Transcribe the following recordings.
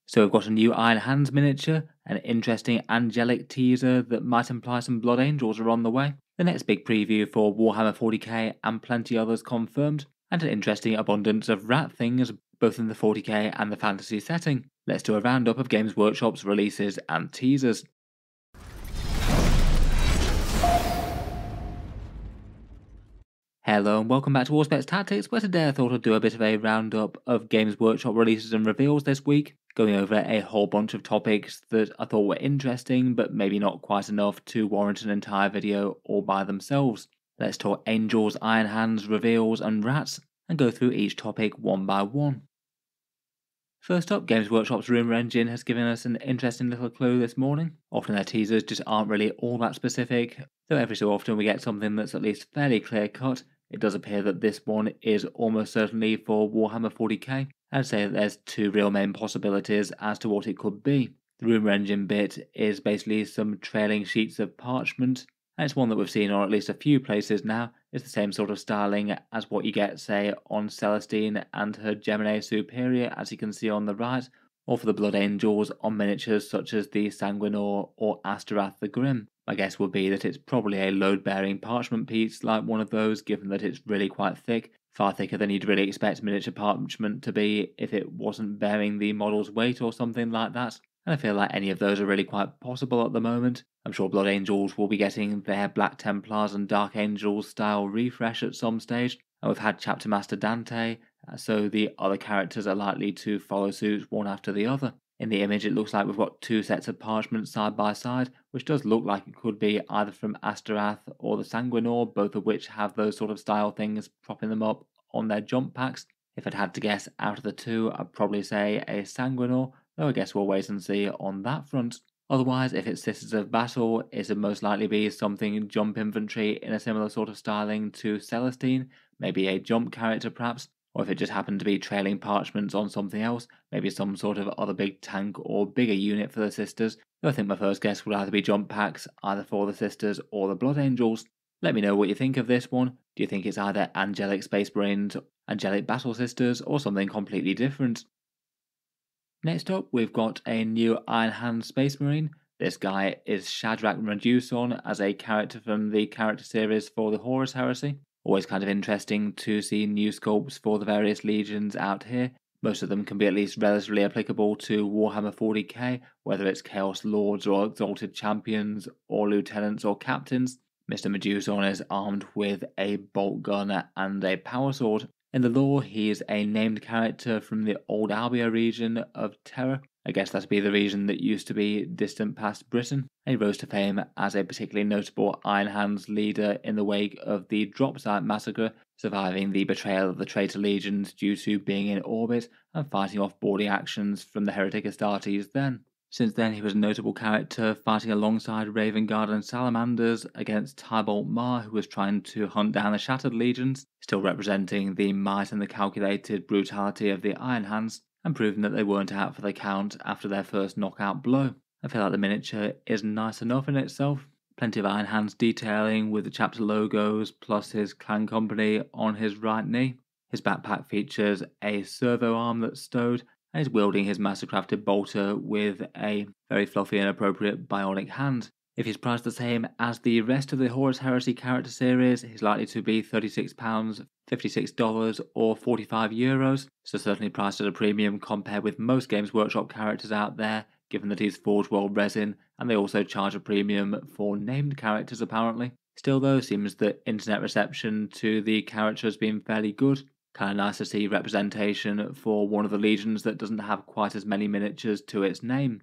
So we've got a new Iron Hands miniature, an interesting Angelic teaser that might imply some Blood Angels are on the way, the next big preview for Warhammer 40k and plenty others confirmed, and an interesting abundance of rat things both in the 40k and the fantasy setting. Let's do a roundup of Games Workshop's releases and teasers. Hello and welcome back to Warspecs Tactics, where today I thought I'd do a bit of a roundup of Games Workshop releases and reveals this week, going over a whole bunch of topics that I thought were interesting but maybe not quite enough to warrant an entire video all by themselves. Let's talk Angels, Iron Hands, reveals and rats, and go through each topic one by one. First up, Games Workshop's rumour engine has given us an interesting little clue this morning. Often their teasers just aren't really all that specific, though every so often we get something that's at least fairly clear cut. It does appear that this one is almost certainly for Warhammer 40k. I'd say that there's two real main possibilities as to what it could be. The rumour engine bit is basically some trailing sheets of parchment, and it's one that we've seen on at least a few places now. It's the same sort of styling as what you get, say, on Celestine and her Gemini Superior, as you can see on the right, or for the Blood Angels on miniatures such as the Sanguinor or Asterath the Grim. My guess would be that it's probably a load-bearing parchment piece like one of those, given that it's really quite thick, far thicker than you'd really expect miniature parchment to be if it wasn't bearing the model's weight or something like that. And I feel like any of those are really quite possible at the moment. I'm sure Blood Angels will be getting their Black Templars and Dark Angels style refresh at some stage, and we've had Chapter Master Dante, so the other characters are likely to follow suit one after the other. In the image it looks like we've got two sets of parchment side by side, which does look like it could be either from Asterath or the Sanguinor, both of which have those sort of style things propping them up on their jump packs. If I'd had to guess out of the two, I'd probably say a Sanguinor, though I guess we'll wait and see on that front. Otherwise, if it's Sisters of Battle, it'd most likely be something jump infantry in a similar sort of styling to Celestine, maybe a jump character perhaps, or if it just happened to be trailing parchments on something else, maybe some sort of other big tank or bigger unit for the Sisters, though I think my first guess would either be jump packs, either for the Sisters or the Blood Angels. Let me know what you think of this one. Do you think it's either Angelic Space Marines, Angelic Battle Sisters, or something completely different? Next up, we've got a new Iron Hand Space Marine. This guy is Shadrach Meduson as a character from the character series for the Horus Heresy. Always kind of interesting to see new sculpts for the various legions out here. Most of them can be at least relatively applicable to Warhammer 40k, whether it's Chaos Lords or Exalted Champions, or Lieutenants or Captains. Mr. Meduson is armed with a bolt gun and a power sword. In the lore, he is a named character from the old Albia region of Terra. I guess that'd be the region that used to be distant past Britain. And he rose to fame as a particularly notable Iron Hands leader in the wake of the Drop Site Massacre, surviving the betrayal of the traitor legions due to being in orbit and fighting off boarding actions from the Heretic Astartes then. Since then, he was a notable character fighting alongside Raven Guard and Salamanders against Tybolt Mar, who was trying to hunt down the Shattered Legions, still representing the might and the calculated brutality of the Iron Hands, and proving that they weren't out for the count after their first knockout blow. I feel like the miniature is nice enough in itself. Plenty of Iron Hands detailing with the chapter logos plus his clan company on his right knee. His backpack features a servo arm that's stowed, and is wielding his mastercrafted bolter with a very fluffy and appropriate bionic hand. If he's priced the same as the rest of the Horus Heresy character series, he's likely to be £36, $56 or €45, so certainly priced at a premium compared with most Games Workshop characters out there, given that he's Forge World resin, and they also charge a premium for named characters apparently. Still though, seems that internet reception to the character has been fairly good. Kind of nice to see representation for one of the legions that doesn't have quite as many miniatures to its name.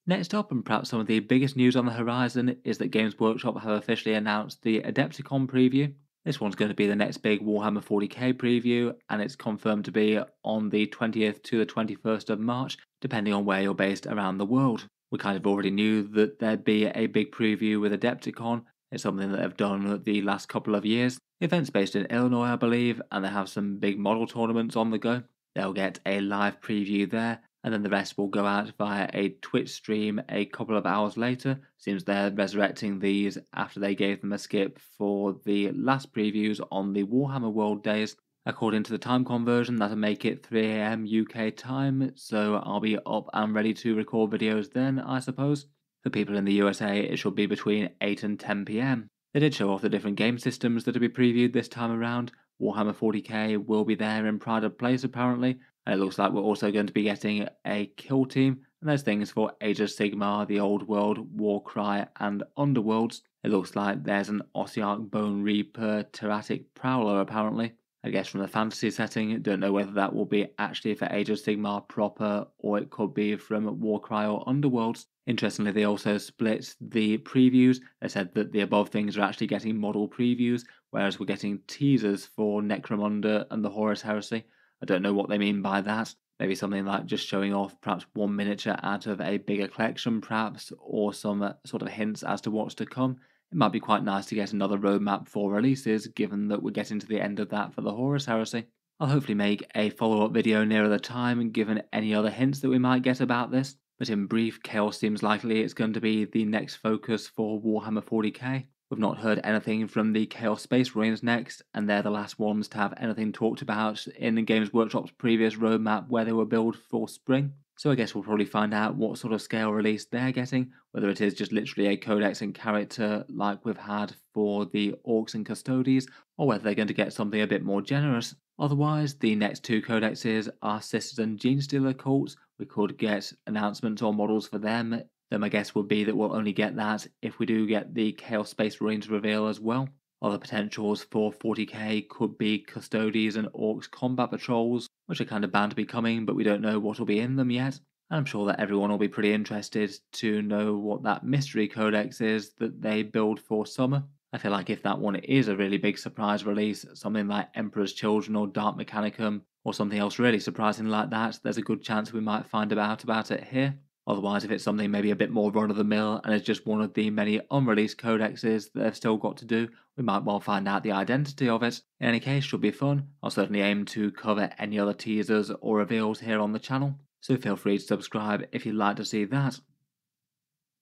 Next up, and perhaps some of the biggest news on the horizon, is that Games Workshop have officially announced the Adepticon preview. This one's going to be the next big Warhammer 40k preview, and it's confirmed to be on the 20th to the 21st of March, depending on where you're based around the world. We kind of already knew that there'd be a big preview with Adepticon. It's something that they've done the last couple of years. The event's based in Illinois, I believe, and they have some big model tournaments on the go. They'll get a live preview there, and then the rest will go out via a Twitch stream a couple of hours later. Seems they're resurrecting these after they gave them a skip for the last previews on the Warhammer World Days. According to the time conversion, that'll make it 3 AM UK time, so I'll be up and ready to record videos then, I suppose. For people in the USA, it should be between 8 and 10 PM. They did show off the different game systems that will be previewed this time around. Warhammer 40k will be there in pride of place apparently, and it looks like we're also going to be getting a kill team, and there's things for Age of Sigmar, the Old World, Warcry, and Underworlds. It looks like there's an Ossiarch Bone Reaper Terratic Prowler apparently. I guess from the fantasy setting, don't know whether that will be actually for Age of Sigmar proper, or it could be from Warcry or Underworlds. Interestingly, they also split the previews. They said that the above things are actually getting model previews, whereas we're getting teasers for Necromunda and the Horus Heresy. I don't know what they mean by that. Maybe something like just showing off perhaps one miniature out of a bigger collection perhaps, or some sort of hints as to what's to come. It might be quite nice to get another roadmap for releases, given that we're getting to the end of that for the Horus Heresy. I'll hopefully make a follow-up video nearer the time, given any other hints that we might get about this. But in brief, Chaos seems likely it's going to be the next focus for Warhammer 40k. We've not heard anything from the Chaos Space Marines next, and they're the last ones to have anything talked about in the Games Workshop's previous roadmap where they were built for spring. So I guess we'll probably find out what sort of scale release they're getting, whether it is just literally a codex and character like we've had for the Orks and Custodes, or whether they're going to get something a bit more generous. Otherwise, the next two codexes are Sisters and Genestealer cults. We could get announcements or models for them. Then my guess would be that we'll only get that if we do get the Chaos Space Marines reveal as well. Other potentials for 40k could be Custodes and Orcs combat patrols, which are kind of bound to be coming, but we don't know what will be in them yet. And I'm sure that everyone will be pretty interested to know what that mystery codex is that they build for summer. I feel like if that one is a really big surprise release, something like Emperor's Children or Dark Mechanicum, or something else really surprising like that, there's a good chance we might find out about it here. Otherwise, if it's something maybe a bit more run-of-the-mill and it's just one of the many unreleased codexes that they've still got to do, we might well find out the identity of it. In any case, should be fun. I'll certainly aim to cover any other teasers or reveals here on the channel, so feel free to subscribe if you'd like to see that.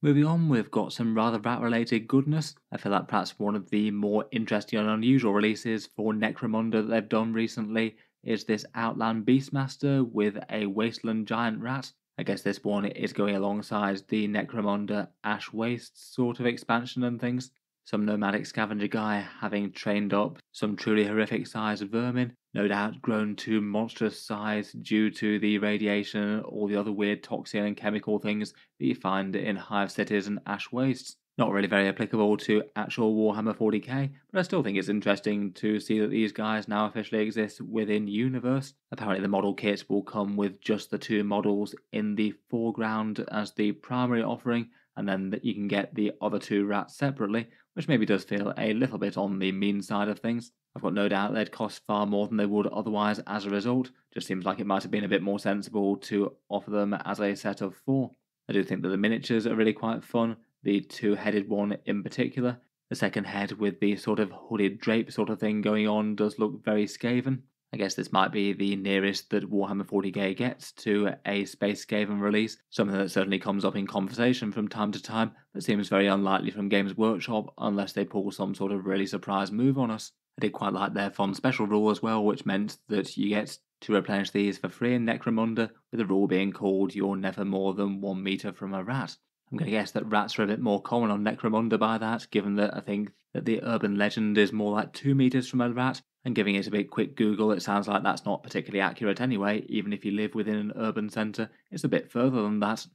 Moving on, we've got some rather rat-related goodness. I feel like perhaps one of the more interesting and unusual releases for Necromunda that they've done recently is this Outland Beastmaster with a Wasteland Giant Rat. I guess this one is going alongside the Necromunda Ash Waste sort of expansion and things. Some nomadic scavenger guy having trained up some truly horrific sized vermin, no doubt grown to monstrous size due to the radiation, all the other weird toxin and chemical things that you find in hive cities and ash wastes. Not really very applicable to actual Warhammer 40k, but I still think it's interesting to see that these guys now officially exist within universe. Apparently the model kit will come with just the two models in the foreground as the primary offering, and then that you can get the other two rats separately, which maybe does feel a little bit on the mean side of things. I've got no doubt they'd cost far more than they would otherwise as a result. Just seems like it might have been a bit more sensible to offer them as a set of four. I do think that the miniatures are really quite fun, the two-headed one in particular. The second head with the sort of hooded drape sort of thing going on does look very Skaven. I guess this might be the nearest that Warhammer 40k gets to a Space Skaven release, something that certainly comes up in conversation from time to time, but seems very unlikely from Games Workshop unless they pull some sort of really surprise move on us. I did quite like their fun special rule as well, which meant that you get to replenish these for free in Necromunda, with the rule being called you're never more than 1 meter from a rat. I'm going to guess that rats are a bit more common on Necromunda by that, given that I think that the urban legend is more like 2 meters from a rat, and giving it a bit quick Google, it sounds like that's not particularly accurate anyway. Even if you live within an urban centre, it's a bit further than that.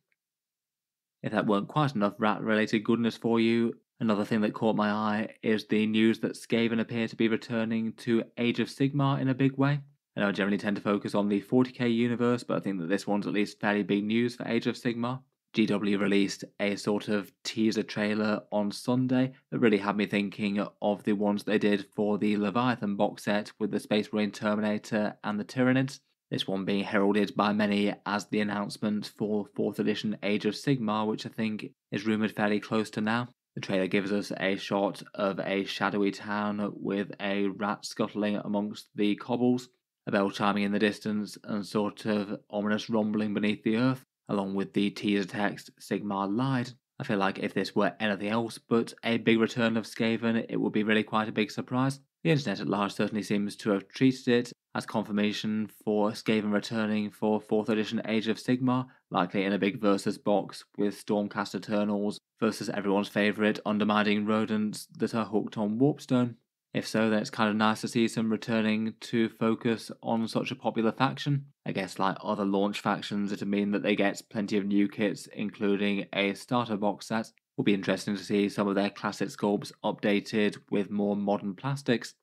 If that weren't quite enough rat-related goodness for you, another thing that caught my eye is the news that Skaven appear to be returning to Age of Sigmar in a big way. I know I generally tend to focus on the 40k universe, but I think that this one's at least fairly big news for Age of Sigmar. GW released a sort of teaser trailer on Sunday that really had me thinking of the ones they did for the Leviathan box set with the Space Marine Terminator and the Tyranids. This one being heralded by many as the announcement for 4th edition Age of Sigmar, which I think is rumoured fairly close to now. The trailer gives us a shot of a shadowy town with a rat scuttling amongst the cobbles, a bell chiming in the distance, and sort of ominous rumbling beneath the earth, along with the teaser text, Sigmar lied. I feel like if this were anything else but a big return of Skaven, it would be really quite a big surprise. The internet at large certainly seems to have treated it as confirmation for Skaven returning for 4th edition Age of Sigmar, likely in a big versus box with Stormcast Eternals versus everyone's favourite undermining rodents that are hooked on Warpstone. If so, then it's kind of nice to see some returning to focus on such a popular faction. I guess like other launch factions, it'll mean that they get plenty of new kits, including a starter box set. Will be interesting to see some of their classic sculpts updated with more modern plastics.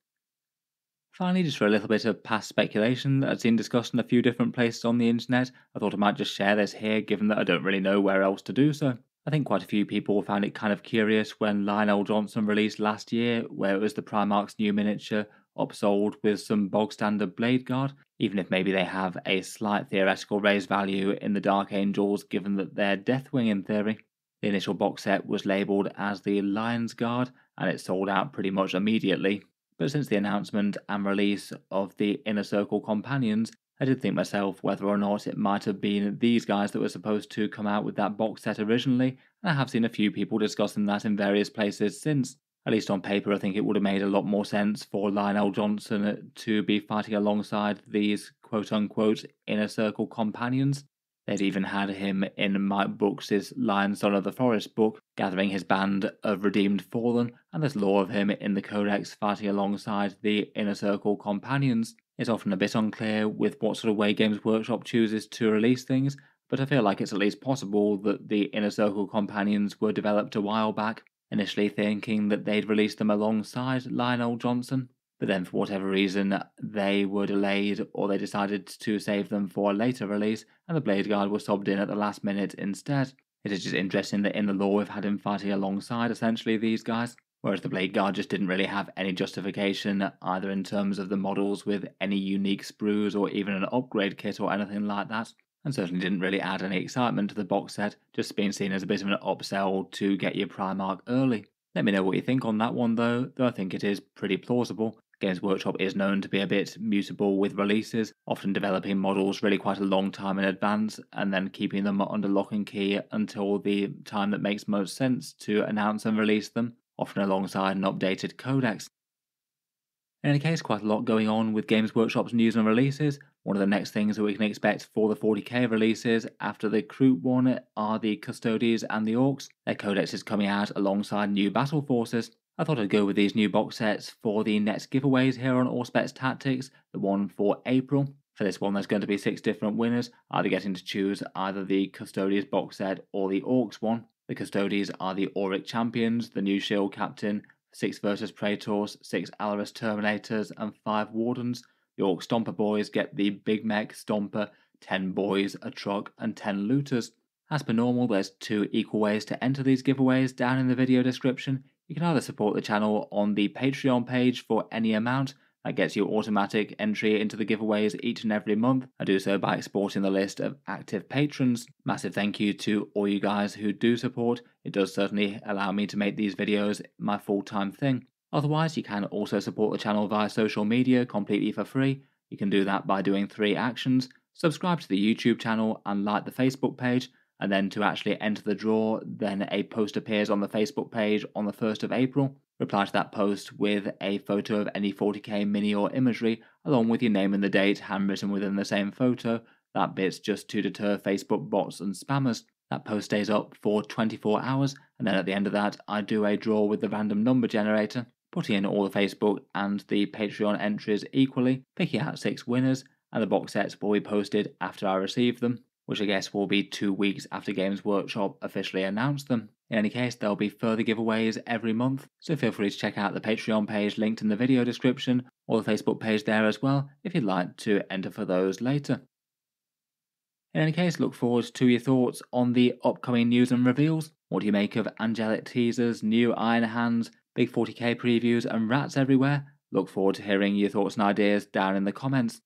Finally, just for a little bit of past speculation that I'd seen discussed in a few different places on the internet, I thought I might just share this here given that I don't really know where else to do so. I think quite a few people found it kind of curious when Lionel Johnson released last year, where it was the Primarch's new miniature upsold with some bog standard Blade Guard, even if maybe they have a slight theoretical raise value in the Dark Angels given that they're Deathwing in theory. The initial box set was labelled as the Lionsguard and it sold out pretty much immediately. But since the announcement and release of the Inner Circle Companions, I did think myself whether or not it might have been these guys that were supposed to come out with that box set originally, and I have seen a few people discussing that in various places since. At least on paper, I think it would have made a lot more sense for Lionel Johnson to be fighting alongside these quote-unquote Inner Circle Companions. They'd even had him in Mike Brooks' Lion Son of the Forest book, gathering his band of redeemed fallen, and there's lore of him in the Codex fighting alongside the Inner Circle Companions. It's often a bit unclear with what sort of way Games Workshop chooses to release things, but I feel like it's at least possible that the Inner Circle Companions were developed a while back, initially thinking that they'd release them alongside Lionel Johnson. But then for whatever reason they were delayed or they decided to save them for a later release and the Blade Guard was subbed in at the last minute instead. It is just interesting that in the lore we've had him fighting alongside essentially these guys, whereas the Blade Guard just didn't really have any justification either in terms of the models with any unique sprues or even an upgrade kit or anything like that, and certainly didn't really add any excitement to the box set, just being seen as a bit of an upsell to get your Primarch early. Let me know what you think on that one though I think it is pretty plausible. Games Workshop is known to be a bit mutable with releases, often developing models really quite a long time in advance and then keeping them under lock and key until the time that makes most sense to announce and release them, often alongside an updated codex. In any case, quite a lot going on with Games Workshop's news and releases. One of the next things that we can expect for the 40k releases after the Kroot one are the Custodes and the Orks. Their codex is coming out alongside new battle forces. I thought I'd go with these new box sets for the next giveaways here on Auspex Tactics, the one for April. For this one there's going to be 6 different winners, either getting to choose either the Custodes box set or the Orks one. The Custodes are the Auric Champions, the new Shield Captain, 6 Virtus Praetors, 6 Alaris Terminators and 5 Wardens. The Orc Stomper boys get the Big Mech Stomper, 10 boys, a truck and 10 looters. As per normal, there's 2 equal ways to enter these giveaways down in the video description. You can either support the channel on the Patreon page for any amount, that gets you automatic entry into the giveaways each and every month. I do so by exporting the list of active patrons. Massive thank you to all you guys who do support. It does certainly allow me to make these videos my full-time thing. Otherwise, you can also support the channel via social media completely for free. You can do that by doing 3 actions. Subscribe to the YouTube channel and like the Facebook page. And then to actually enter the draw, then a post appears on the Facebook page on the 1st of April. Reply to that post with a photo of any 40k mini or imagery, along with your name and the date handwritten within the same photo. That bit's just to deter Facebook bots and spammers. That post stays up for 24 hours, and then at the end of that, I do a draw with the random number generator, putting in all the Facebook and the Patreon entries equally, picking out 6 winners, and the box sets will be posted after I receive them, which I guess will be 2 weeks after Games Workshop officially announced them. In any case, there'll be further giveaways every month, so feel free to check out the Patreon page linked in the video description, or the Facebook page there as well, if you'd like to enter for those later. In any case, look forward to your thoughts on the upcoming news and reveals. What do you make of Angelic teasers, new Iron Hands, big 40k previews and rats everywhere? Look forward to hearing your thoughts and ideas down in the comments.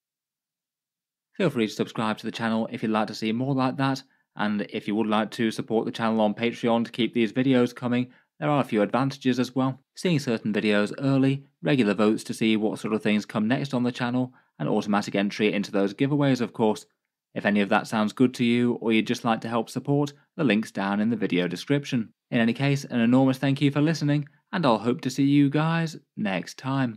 Feel free to subscribe to the channel if you'd like to see more like that, and if you would like to support the channel on Patreon to keep these videos coming, there are a few advantages as well. Seeing certain videos early, regular votes to see what sort of things come next on the channel, and automatic entry into those giveaways of course. If any of that sounds good to you, or you'd just like to help support, the link's down in the video description. In any case, an enormous thank you for listening, and I'll hope to see you guys next time.